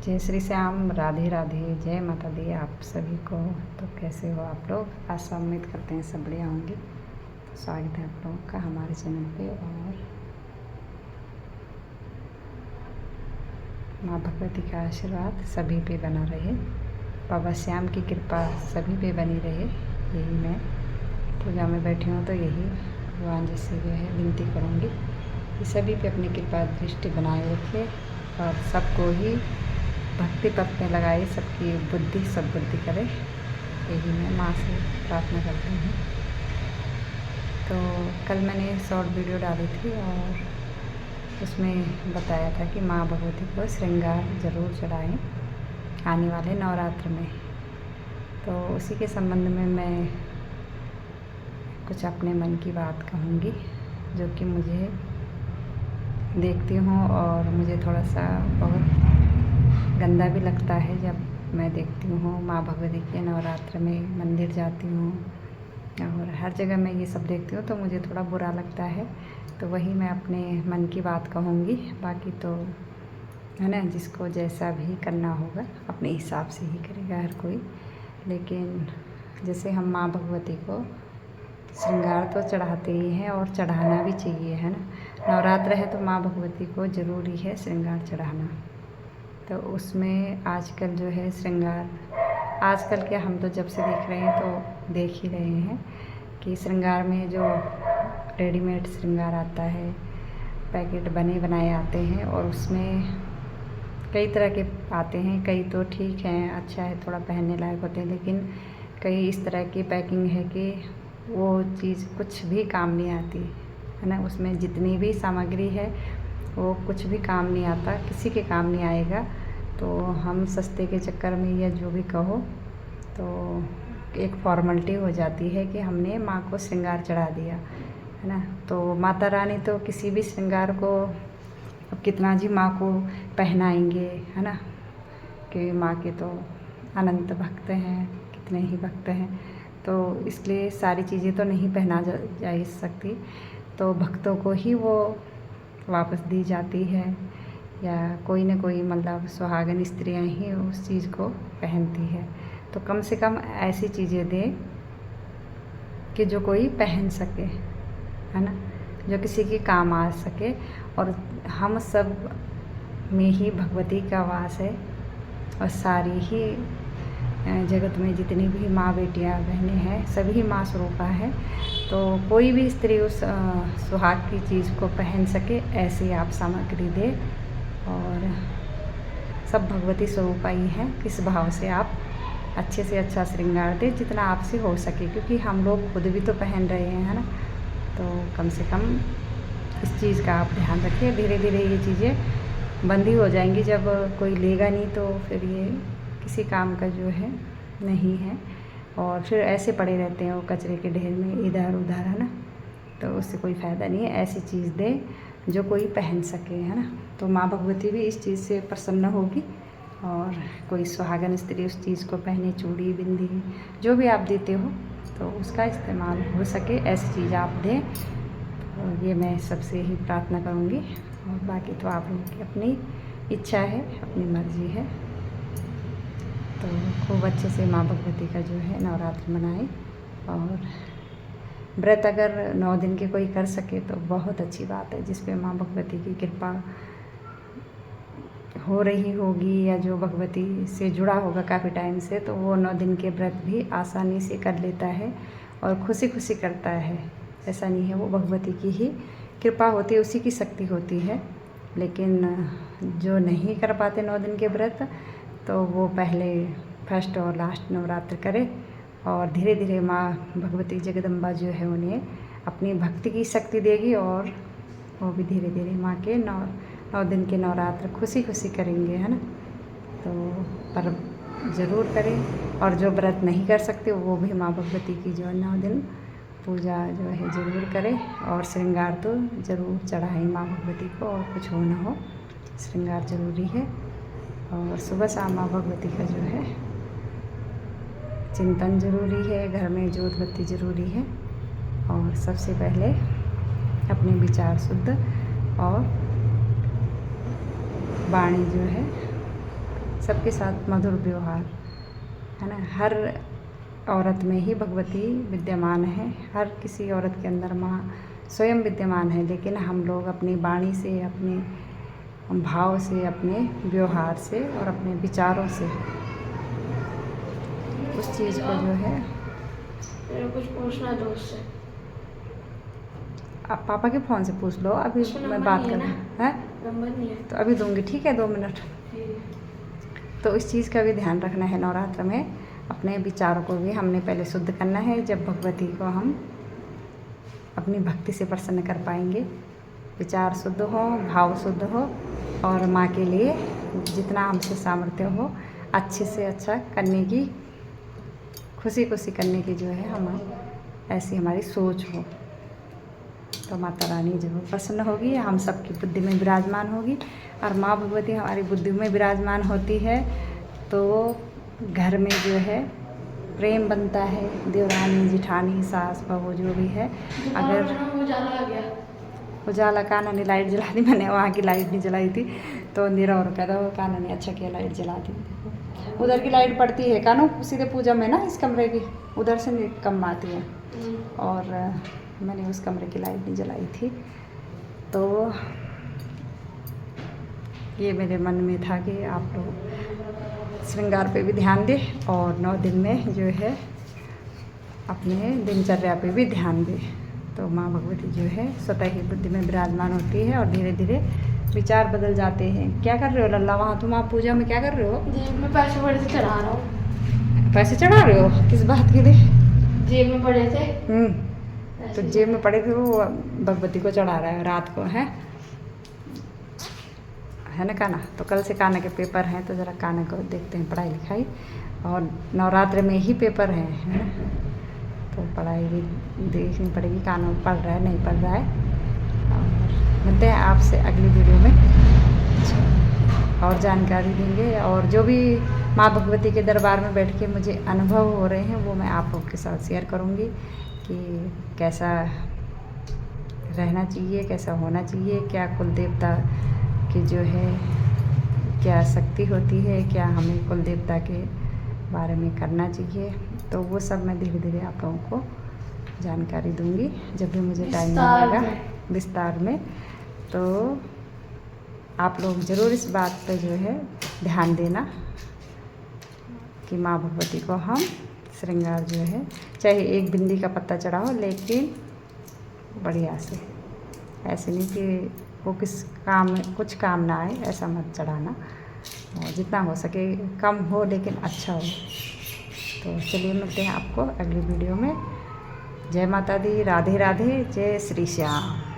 जय श्री श्याम, राधे राधे, जय माता दी आप सभी को। तो कैसे हो आप लोग? आशा उम्मीद करते हैं सब बढ़िया होंगे। स्वागत है आप लोगों का हमारे चैनल पे। और माँ भगवती का आशीर्वाद सभी पे बना रहे, बाबा श्याम की कृपा सभी पे बनी रहे, यही मैं पूजा में बैठी हूँ तो यही भगवान जी से जो है विनती करूँगी कि सभी पे अपनी कृपा दृष्टि बनाए रखे और सबको ही भक्ति पथ में लगाए, सबकी बुद्धि सद्बुद्धि करे, यही मैं माँ से प्रार्थना करती हूँ। तो कल मैंने शॉर्ट वीडियो डाली थी और उसमें बताया था कि माँ भगवती को श्रृंगार ज़रूर चढ़ाएं आने वाले नवरात्र में। तो उसी के संबंध में मैं कुछ अपने मन की बात कहूँगी, जो कि मुझे देखती हूँ और मुझे थोड़ा सा बहुत गंदा भी लगता है जब मैं देखती हूँ माँ भगवती के नवरात्र में मंदिर जाती हूँ और हर जगह मैं ये सब देखती हूँ तो मुझे थोड़ा बुरा लगता है। तो वही मैं अपने मन की बात कहूँगी, बाकी तो है ना, जिसको जैसा भी करना होगा अपने हिसाब से ही करेगा हर कोई। लेकिन जैसे हम माँ भगवती को श्रृंगार तो चढ़ाते ही हैं और चढ़ाना भी चाहिए, है ना। नवरात्र है तो माँ भगवती को ज़रूरी है श्रृंगार चढ़ाना। तो उसमें आजकल जो है श्रृंगार, आजकल क्या, हम तो जब से देख रहे हैं तो देख ही रहे हैं कि श्रृंगार में जो रेडीमेड श्रृंगार आता है, पैकेट बने बनाए आते हैं और उसमें कई तरह के आते हैं। कई तो ठीक हैं, अच्छा है, थोड़ा पहनने लायक होते हैं, लेकिन कई इस तरह की पैकिंग है कि वो चीज़ कुछ भी काम नहीं आती, है ना। उसमें जितनी भी सामग्री है वो कुछ भी काम नहीं आता, किसी के काम नहीं आएगा। तो हम सस्ते के चक्कर में या जो भी कहो तो एक फॉर्मेलिटी हो जाती है कि हमने माँ को श्रृंगार चढ़ा दिया, है ना। तो माता रानी तो किसी भी श्रृंगार को अब कितना जी माँ को पहनाएंगे, है ना, कि माँ के तो अनंत भक्त हैं, कितने ही भक्त हैं। तो इसलिए सारी चीज़ें तो नहीं पहना जा सकती, तो भक्तों को ही वो वापस दी जाती है या कोई न कोई मतलब सुहागन स्त्रियां ही उस चीज़ को पहनती है। तो कम से कम ऐसी चीज़ें दें कि जो कोई पहन सके, है ना, जो किसी के काम आ सके। और हम सब में ही भगवती का वास है और सारी ही जगत में जितनी भी माँ बेटियाँ बहनें हैं सभी माँ स्वरूपा है। तो कोई भी स्त्री उस सुहाग की चीज़ को पहन सके, ऐसी आप सामग्री दे और सब भगवती स्वरूपा ही है। किस भाव से आप अच्छे से अच्छा श्रृंगार दे जितना आपसे हो सके, क्योंकि हम लोग खुद भी तो पहन रहे हैं, है ना। तो कम से कम इस चीज़ का आप ध्यान रखिए। धीरे धीरे ये चीज़ें बंद ही हो जाएंगी, जब कोई लेगा नहीं तो फिर ये किसी काम का जो है नहीं है और फिर ऐसे पड़े रहते हैं वो कचरे के ढेर में इधर उधर, है ना। तो उससे कोई फ़ायदा नहीं है। ऐसी चीज़ दे जो कोई पहन सके, है ना। तो माँ भगवती भी इस चीज़ से प्रसन्न होगी और कोई सुहागन स्त्री उस चीज़ को पहने, चूड़ी बिंदी जो भी आप देते हो तो उसका इस्तेमाल हो सके, ऐसी चीज़ आप दें। तो ये मैं सबसे ही प्रार्थना करूँगी और बाकी तो आप लोगों की अपनी इच्छा है, अपनी मर्ज़ी है। तो खूब अच्छे से माँ भगवती का जो है नवरात्र मनाएं और व्रत अगर 9 दिन के कोई कर सके तो बहुत अच्छी बात है। जिस पे माँ भगवती की कृपा हो रही होगी या जो भगवती से जुड़ा होगा काफ़ी टाइम से, तो वो 9 दिन के व्रत भी आसानी से कर लेता है और खुशी खुशी करता है। ऐसा नहीं है, वो भगवती की ही कृपा होती है, उसी की शक्ति होती है। लेकिन जो नहीं कर पाते 9 दिन के व्रत, तो वो पहले फर्स्ट और लास्ट नवरात्र करे और धीरे धीरे माँ भगवती जगदम्बा जो है उन्हें अपनी भक्ति की शक्ति देगी और वो भी धीरे धीरे माँ के 9 दिन के नवरात्र खुशी खुशी करेंगे, है ना। तो पर ज़रूर करें और जो व्रत नहीं कर सकते वो भी माँ भगवती की जो 9 दिन पूजा जो है ज़रूर करें और श्रृंगार तो ज़रूर चढ़ाएं माँ भगवती को, और कुछ हो ना हो श्रृंगार ज़रूरी है। और सुबह शाम माँ भगवती का जो है चिंतन ज़रूरी है, घर में जोत बत्ती ज़रूरी है। और सबसे पहले अपने विचार शुद्ध और वाणी जो है सबके साथ मधुर व्यवहार, है ना। हर औरत में ही भगवती विद्यमान है, हर किसी औरत के अंदर माँ स्वयं विद्यमान है, लेकिन हम लोग अपनी वाणी से, अपने भाव से, अपने व्यवहार से और अपने विचारों से उस चीज़ को जो है। मेरे कुछ पूछना है दोस्त से। आप पापा के फ़ोन से पूछ लो, अभी मैं बात कर रही हूँ। है नंबर नहीं है तो अभी दूंगी, ठीक है, 2 मिनट। तो इस चीज़ का भी ध्यान रखना है। नवरात्र में अपने विचारों को भी हमने पहले शुद्ध करना है, जब भगवती को हम अपनी भक्ति से प्रसन्न कर पाएंगे। विचार शुद्ध हो, भाव शुद्ध हो और माँ के लिए जितना हमसे सामर्थ्य हो अच्छे से अच्छा करने की, खुशी खुशी करने की जो है हम ऐसी हमारी सोच हो, तो माता रानी जरूर प्रसन्न होगी, हम सबकी बुद्धि में विराजमान होगी। और माँ भगवती हमारी बुद्धि में विराजमान होती है तो घर में जो है प्रेम बनता है। देवरानी, जिठानी, सास, बहू जो भी है, अगर उजाला कान्हा ने लाइट जला दी, मैंने वहाँ की लाइट नहीं जलाई थी तो अंधेरा और कहता वो कान्हा ने अच्छा किया लाइट जला दी। उधर की लाइट पड़ती है कानू सीधे पूजा में ना, इस कमरे की उधर से कम आती है, और मैंने उस कमरे की लाइट नहीं जलाई थी। तो ये मेरे मन में था कि आप लोग श्रृंगार पे भी ध्यान दें और 9 दिन में जो है अपने दिनचर्या पे भी ध्यान दें। तो माँ भगवती जो है स्वतः ही बुद्धि में विराजमान होती है और धीरे धीरे विचार बदल जाते हैं। क्या कर रहे हो लल्ला वहाँ, तुम आप पूजा में क्या कर रहे हो? जेब में पैसे बड़े से चढ़ा रहा हूँ। पैसे चढ़ा रहे हो? किस बात के लिए? जेब में पड़े थे। तो जेब में पड़े थे वो भगवती को चढ़ा रहा है रात को, है ना कान्हा? तो कल से कान्हा के पेपर हैं, तो ज़रा कान्हा को देखते हैं पढ़ाई लिखाई, और नवरात्र में ही पेपर हैं, है ना, तो पढ़ाई भी देखनी पड़ेगी, कान्हा पढ़ रहा है नहीं पढ़ रहा है। और मिलते हैं आपसे अगली वीडियो में, और जानकारी देंगे, और जो भी माँ भगवती के दरबार में बैठ के मुझे अनुभव हो रहे हैं वो मैं आप लोगों के साथ शेयर करूँगी कि कैसा रहना चाहिए, कैसा होना चाहिए, क्या कुल देवता की जो है क्या शक्ति होती है, क्या हमें कुल देवता के बारे में करना चाहिए। तो वो सब मैं धीरे धीरे आप लोगों को जानकारी दूंगी जब भी मुझे टाइम मिलेगा विस्तार में। तो आप लोग ज़रूर इस बात पे जो है ध्यान देना कि माँ भगवती को हम श्रृंगार जो है चाहे एक बिंदी का पत्ता चढ़ाओ, लेकिन बढ़िया से, ऐसे नहीं कि वो किस काम में कुछ काम ना आए, ऐसा मत चढ़ाना, और जितना हो सके कम हो लेकिन अच्छा हो। तो चलिए मिलते हैं आपको अगली वीडियो में। जय माता दी, राधे राधे, जय श्री श्याम।